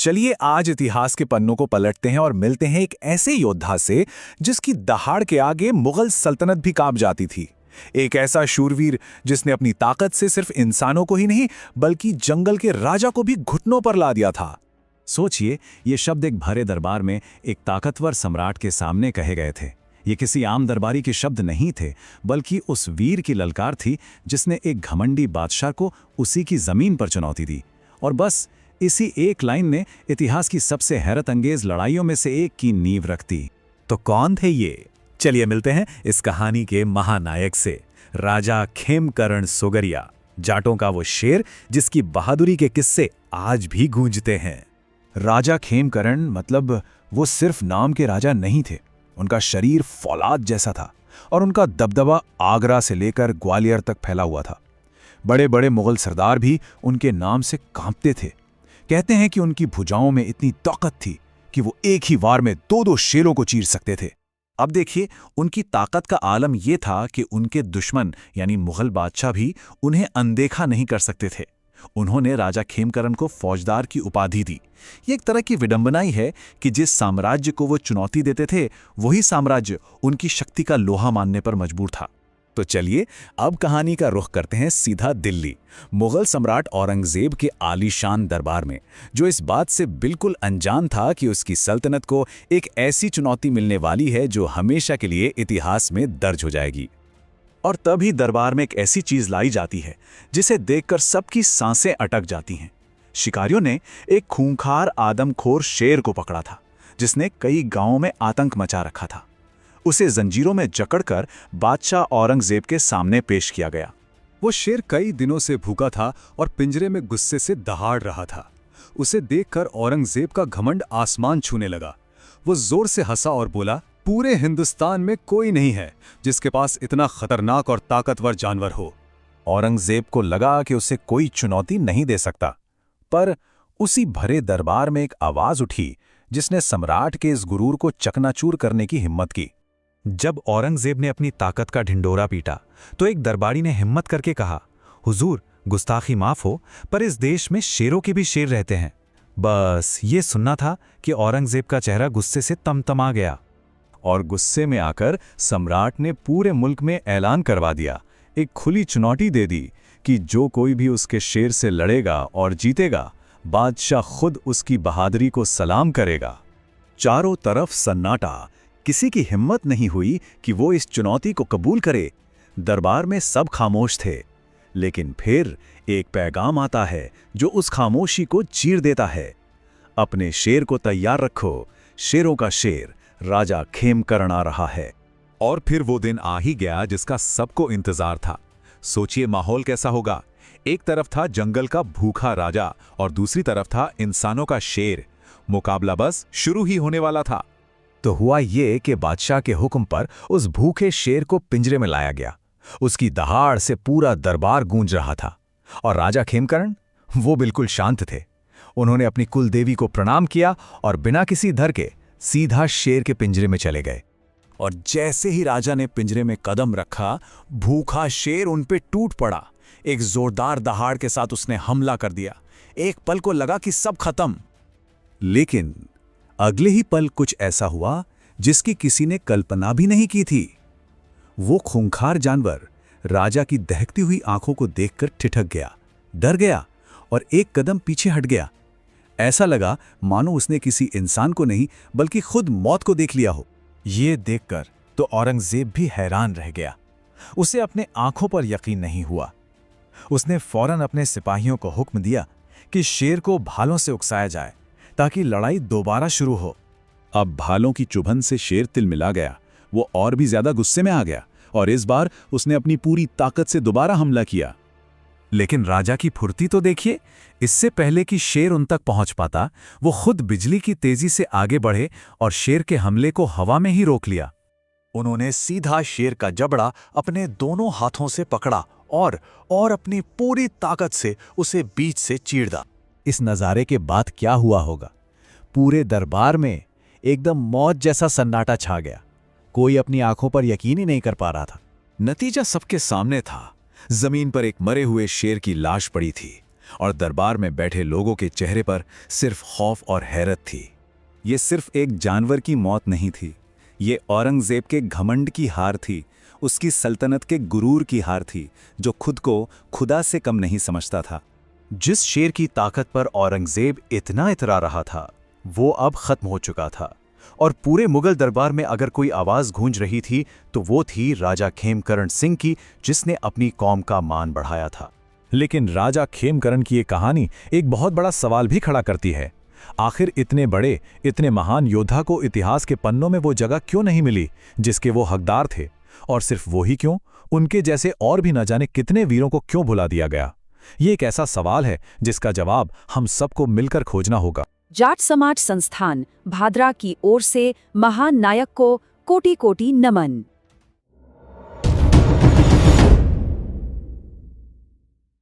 चलिए आज इतिहास के पन्नों को पलटते हैं और मिलते हैं एक ऐसे योद्धा से जिसकी दहाड़ के आगे मुगल सल्तनत भी कांप जाती थी। एक ऐसा शूरवीर जिसने अपनी ताकत से सिर्फ इंसानों को ही नहीं बल्कि जंगल के राजा को भी घुटनों पर ला दिया था। सोचिए, ये शब्द एक भरे दरबार में एक ताकतवर सम्राट के सामने कहे गए थे। ये किसी आम दरबारी के शब्द नहीं थे, बल्कि उस वीर की ललकार थी जिसने एक घमंडी बादशाह को उसी की जमीन पर चुनौती दी। और बस इसी एक लाइन ने इतिहास की सबसे हैरत अंगेज लड़ाइयों में से एक की नींव रख दी। तो कौन थे ये? चलिए मिलते हैं इस कहानी के महानायक से, राजा खेमकरण सोगरिया, जाटों का वो शेर जिसकी बहादुरी के किस्से आज भी गूंजते हैं। राजा खेमकरण मतलब वो सिर्फ नाम के राजा नहीं थे। उनका शरीर फौलाद जैसा था और उनका दबदबा आगरा से लेकर ग्वालियर तक फैला हुआ था। बड़े बड़े मुगल सरदार भी उनके नाम से कांपते थे। कहते हैं कि उनकी भुजाओं में इतनी ताकत थी कि वो एक ही वार में दो दो शेरों को चीर सकते थे। अब देखिए, उनकी ताकत का आलम यह था कि उनके दुश्मन यानी मुगल बादशाह भी उन्हें अनदेखा नहीं कर सकते थे। उन्होंने राजा खेमकरण को फौजदार की उपाधि दी। ये एक तरह की विडंबना ही है कि जिस साम्राज्य को वो चुनौती देते थे, वही साम्राज्य उनकी शक्ति का लोहा मानने पर मजबूर था। तो चलिए अब कहानी का रुख करते हैं सीधा दिल्ली, मुगल सम्राट औरंगजेब के आलीशान दरबार में, जो इस बात से बिल्कुल अनजान था कि उसकी सल्तनत को एक ऐसी चुनौती मिलने वाली है जो हमेशा के लिए इतिहास में दर्ज हो जाएगी। और तभी दरबार में एक ऐसी चीज लाई जाती है जिसे देखकर सबकी सांसें अटक जाती हैं। शिकारियों ने एक खूंखार आदमखोर शेर को पकड़ा था जिसने कई गांवों में आतंक मचा रखा था। उसे जंजीरों में जकड़कर बादशाह औरंगजेब के सामने पेश किया गया। वो शेर कई दिनों से भूखा था और पिंजरे में गुस्से से दहाड़ रहा था। उसे देखकर औरंगजेब का घमंड आसमान छूने लगा। वो जोर से हंसा और बोला, पूरे हिंदुस्तान में कोई नहीं है जिसके पास इतना खतरनाक और ताकतवर जानवर हो। औरंगजेब को लगा कि उसे कोई चुनौती नहीं दे सकता, पर उसी भरे दरबार में एक आवाज उठी जिसने सम्राट के इस गुरूर को चकनाचूर करने की हिम्मत की। जब औरंगजेब ने अपनी ताकत का ढिंडोरा पीटा तो एक दरबारी ने हिम्मत करके कहा, हुजूर, गुस्ताखी माफ हो, पर इस देश में शेरों के भी शेर रहते हैं। बस ये सुनना था कि औरंगजेब का चेहरा गुस्से से तमतमा गया और गुस्से में आकर सम्राट ने पूरे मुल्क में ऐलान करवा दिया, एक खुली चुनौती दे दी कि जो कोई भी उसके शेर से लड़ेगा और जीतेगा, बादशाह खुद उसकी बहादुरी को सलाम करेगा। चारों तरफ सन्नाटा, किसी की हिम्मत नहीं हुई कि वो इस चुनौती को कबूल करे। दरबार में सब खामोश थे, लेकिन फिर एक पैगाम आता है जो उस खामोशी को चीर देता है। अपने शेर को तैयार रखो, शेरों का शेर राजा खेमकरण आ रहा है। और फिर वो दिन आ ही गया जिसका सबको इंतजार था। सोचिए माहौल कैसा होगा। एक तरफ था जंगल का भूखा राजा और दूसरी तरफ था इंसानों का शेर। मुकाबला बस शुरू ही होने वाला था। तो हुआ ये कि बादशाह के हुक्म पर उस भूखे शेर को पिंजरे में लाया गया। उसकी दहाड़ से पूरा दरबार गूंज रहा था और राजा खेमकरण वो बिल्कुल शांत थे। उन्होंने अपनी कुलदेवी को प्रणाम किया और बिना किसी धर के सीधा शेर के पिंजरे में चले गए। और जैसे ही राजा ने पिंजरे में कदम रखा, भूखा शेर उन पे टूट पड़ा। एक जोरदार दहाड़ के साथ उसने हमला कर दिया। एक पल को लगा कि सब खत्म, लेकिन अगले ही पल कुछ ऐसा हुआ जिसकी किसी ने कल्पना भी नहीं की थी। वो खूंखार जानवर राजा की दहकती हुई आंखों को देखकर ठिठक गया, डर गया और एक कदम पीछे हट गया। ऐसा लगा मानो उसने किसी इंसान को नहीं बल्कि खुद मौत को देख लिया हो। ये देखकर तो औरंगजेब भी हैरान रह गया। उसे अपने आंखों पर यकीन नहीं हुआ। उसने फौरन अपने सिपाहियों को हुक्म दिया कि शेर को भालों से उकसाया जाए ताकि लड़ाई दोबारा शुरू हो। अब भालों की चुभन से शेर तिलमिला गया। वो और भी ज्यादा गुस्से में आ गया और इस बार उसने अपनी पूरी ताकत से दोबारा हमला किया। लेकिन राजा की फुर्ती तो देखिए। इससे पहले कि शेर उन तक पहुंच पाता, वो खुद बिजली की तेजी से आगे बढ़े और शेर के हमले को हवा में ही रोक लिया। उन्होंने सीधा शेर का जबड़ा अपने दोनों हाथों से पकड़ा और अपनी पूरी ताकत से उसे बीच से चीर दा। इस नज़ारे के बाद क्या हुआ होगा? पूरे दरबार में एकदम मौत जैसा सन्नाटा छा गया। कोई अपनी आंखों पर यकीन ही नहीं कर पा रहा था। नतीजा सबके सामने था। जमीन पर एक मरे हुए शेर की लाश पड़ी थी और दरबार में बैठे लोगों के चेहरे पर सिर्फ खौफ और हैरत थी। ये सिर्फ एक जानवर की मौत नहीं थी, ये औरंगजेब के घमंड की हार थी, उसकी सल्तनत के गुरूर की हार थी, जो खुद को खुदा से कम नहीं समझता था। जिस शेर की ताकत पर औरंगजेब इतना इतरा रहा था, वो अब खत्म हो चुका था, और पूरे मुगल दरबार में अगर कोई आवाज गूंज रही थी तो वो थी राजा खेमकरण सिंह की, जिसने अपनी कौम का मान बढ़ाया था। लेकिन राजा खेमकरण की ये कहानी एक बहुत बड़ा सवाल भी खड़ा करती है। आखिर इतने बड़े, इतने महान योद्धा को इतिहास के पन्नों में वो जगह क्यों नहीं मिली जिसके वो हकदार थे? और सिर्फ वो ही क्यों, उनके जैसे और भी न जाने कितने वीरों को क्यों भुला दिया गया? ये एक ऐसा सवाल है जिसका जवाब हम सबको मिलकर खोजना होगा। जाट समाज संस्थान भादरा की ओर से महान नायक को कोटि कोटि नमन।